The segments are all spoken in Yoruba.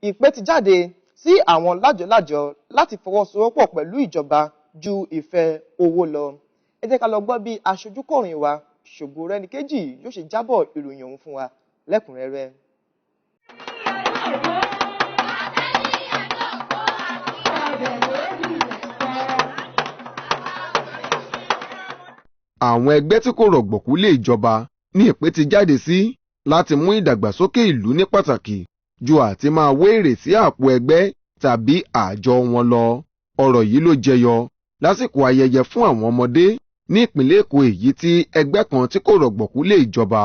ìpè ti jáde sí àwọn lájọlájọ láti fọwọ́sowọ́pọ̀ pẹ̀lú ìjọba ju ìfẹ́ owó lọ. Ẹ jẹ́ ká lọ gbọ́ bí aṣojúkọ̀ròyìn wa Ṣògorẹ́níkejì yóò ṣe jábọ̀ ìròyìn ọ̀hún fún wa lẹ́kùnrẹ́rẹ́. Àwọn ẹgbẹ́ tí kò rọ̀gbọ̀kú lé ìjọba ní ìpè ti jáde sí láti mú ìdàgbàsókè ìlú ní pàtàkì ju àti máa wé èrè sí àpò ẹgbẹ́ tàbí àjọ wọn lọ. Ọ̀rọ̀ yìí ló jẹyọ lásìkò ayẹyẹ fún àwọn ọmọdé ní ìpínlẹ̀ Èkó, èyí tí ẹgbẹ́ kan tí kò rọ̀gbọ̀kú lé ìjọba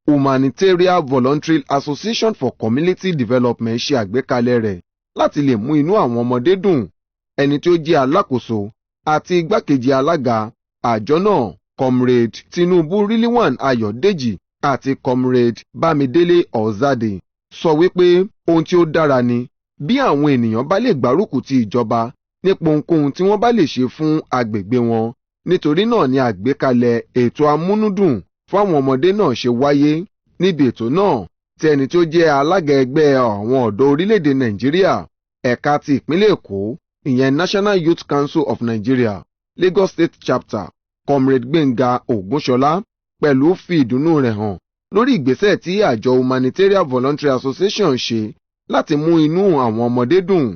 Humanitarian Voluntary Association for Community Development ṣe àgbékalẹ̀ rẹ̀ láti lè mú inú àwọn ọmọdé dùn. Ẹni tí ó jẹ́ alákòóso àti igbákejì alága àjọ náà, Comrade Tinubu Rilwan Ayọ̀dèjì àti Comrade Bámidélé Ọ̀zádé, sọ wípé ohun tí ó dára ni bí àwọn ènìyàn bá lè gbárùkù ti ìjọba nípa ohunkóhun tí wọ́n bá lè ṣe fún agbègbè wọn. Nítorí náà ni àgbékalẹ̀ ètò amúnúdùn fún àwọn ọmọdé náà ṣe wáyé. Níbi ètò náà tí ẹni tí ó jẹ́ alága ẹgbẹ́ àwọn ọ̀dọ́ orílẹ̀-èdè Nàìjíríà ẹ̀ka ti ìpínlẹ̀ Èkó, ìyẹn National Youth Council of Nigeria Lagos State Chapter, Comrade Gbénga Ògúnṣọlá, pẹ̀lú fi ìdùnnú rẹ̀ hàn lórí ìgbésẹ̀ tí àjọ Humanitarian Voluntary Association ṣe láti mú inú àwọn ọmọdé dùn.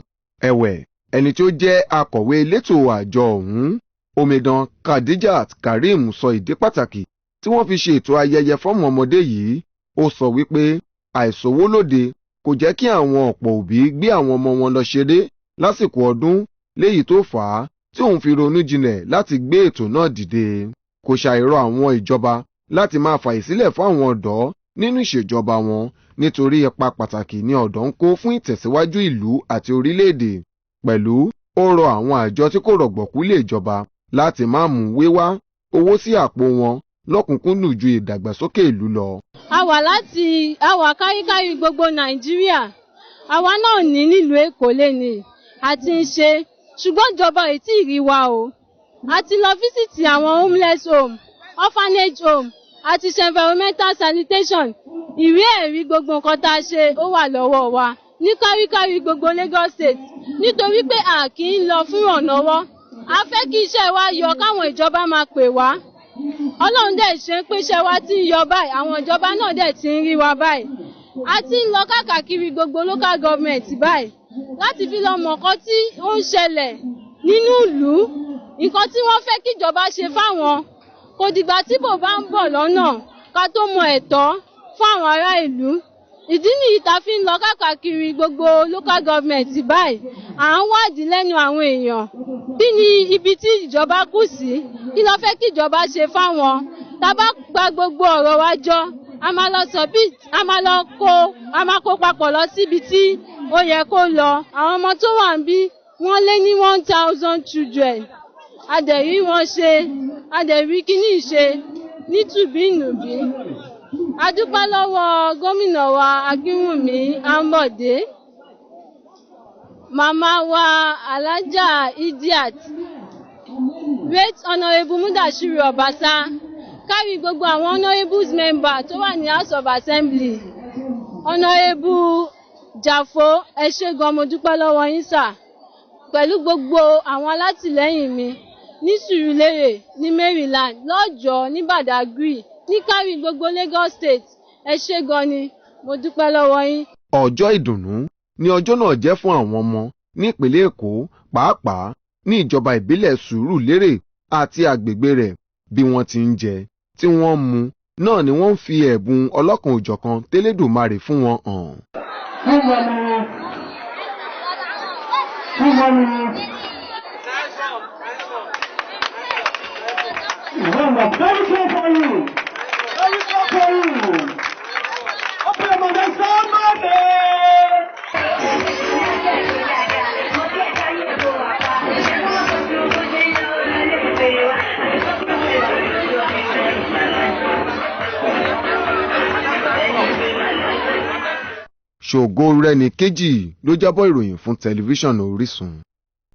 Ẹ̀wẹ̀, ẹni tí ó jẹ́ akọ̀wé elétò àjọ ọ̀hún, Omidan Khadijat Karim, sọ ìdí pàtàkì tí wọ́n fi ṣe ètò ayẹyẹ fọ́mọ ọmọdé yìí. Ó sọ wípé àìsówó lóde kò jẹ́ kí àwọn ọ̀pọ̀ òbí gbé àwọn ọmọ wọn lọ ṣeré lásìkò ọdún, léyìí tó fà á tí òun fi ronú jinlẹ̀ láti gbé ètò náà dìde. Kò ṣàìrọ̀ àwọn ìjọba láti máa fàyè sílẹ̀ fún àwọn ọ̀dọ́ nínú ìṣèjọba wọn, nítorí ipa pàtàkì ni ọ̀dọ́ ń kó fún ìtẹ̀síwájú ìlú àti orílẹ̀-èdè. Pẹ̀lú ó rọ àwọn àjọ tí kò rọ̀gbọ̀kú lé ìjọba láti má mú wíwá owó sí àpò wọn lọ́kùnkúndùn ju ìdàgbàsókè ìlú lọ. A wà káríkárí gbogbo Nàìjíríà, àwa náà ní nílùú Èkó lẹ́ni àti ń ṣe, ṣùgbọ́n ìjọba ò tí ì rí wa o. A ti lọ físìtì àwọn homeless home, orphanage home, àti ṣe environmental sanitation. Ìwé ẹ̀rí gbogbo nǹkan tá a ṣe ó wà lọ́wọ́ wa ní káríkárí gbogbo Lagos State, nítorí pé a kì í lọ fún ìrànlọ́wọ́. A fẹ́ kí iṣẹ́ wa yọ, káwọn ìjọba máa pè wá. Ọlọ́run dẹ̀ ṣe pé iṣẹ́ wa ti ń yọ báyìí, àwọn ìjọba náà dẹ̀ ti ń rí wa báyìí. A ti ń lọ káàkiri gbogbo local government báyìí láti fi lọ mọ̀ nǹkan tí ó ń ṣẹlẹ̀ nínú ìlú, nǹkan tí wọ́n fẹ́ kí ìjọba ṣe fáwọn. Kò dìgbà tí bò bá ń bọ̀ lọ́nà ká tó mọ ẹ̀tọ́ fún àwọn ará ìlú. Ìdí nìyí tá fi ń lọ káàkiri gbogbo local government báyìí. À ń wádìí lẹ́nu àwọn èèyàn. Kí ni ibi tí ìjọba kù sí? Kí ló fẹ́ kí ìjọba ṣe fáwọn? Tá bá gba gbogbo ọ̀rọ̀ wa jọ, a máa lọ submit, a máa kó papọ̀ lọ síbi tí ó yẹ kó lọ. Àwọn ọmọ tó wà ń bí wọ́n lé ní 1,000 children. A dẹ̀ rí wọn ṣe, a dẹ̀ rí kíní ṣe ní tùbínùbí. A dúpẹ́ lọ́wọ́ gómìnà wa Akínwùmí Ambode, màmá wa Alájà Idiat, Great Honourable Mudashiru Obasa, kárí gbogbo àwọn honourables member tó wà ní House of Assembly. Honourable Jafo, ẹ ṣé gan, mo dúpẹ́ lọ́wọ́ yín sà, pẹ̀lú gbogbo àwọn alátìlẹ́yìn mi ní Sùúrùlérè, ní Maryland, lọ́jọ́, ní Badagry, ní kárí gbogbo Lagos State. Ẹ ṣé gan ni, mo dúpẹ́ lọ́wọ́ yín. Ọjọ́ ìdùnnú ni ọjọ́ náà jẹ́ fún àwọn ọmọ ní ìpínlẹ̀ Èkó, pàápàá ní ìjọba ìbílẹ̀ Sùúrùlérè àti agbègbè rẹ̀. Bí wọ́n ti ń jẹ, tí wọ́n ń mu, náà ni wọ́n ń fi ẹ̀bùn ọlọ́kan òjọ̀kan tẹ́lẹ̀dùmarè fún wọn hàn. Ṣògorẹ́níkejì ló jábọ̀ ìròyìn fún tẹlifíṣàn Orisun.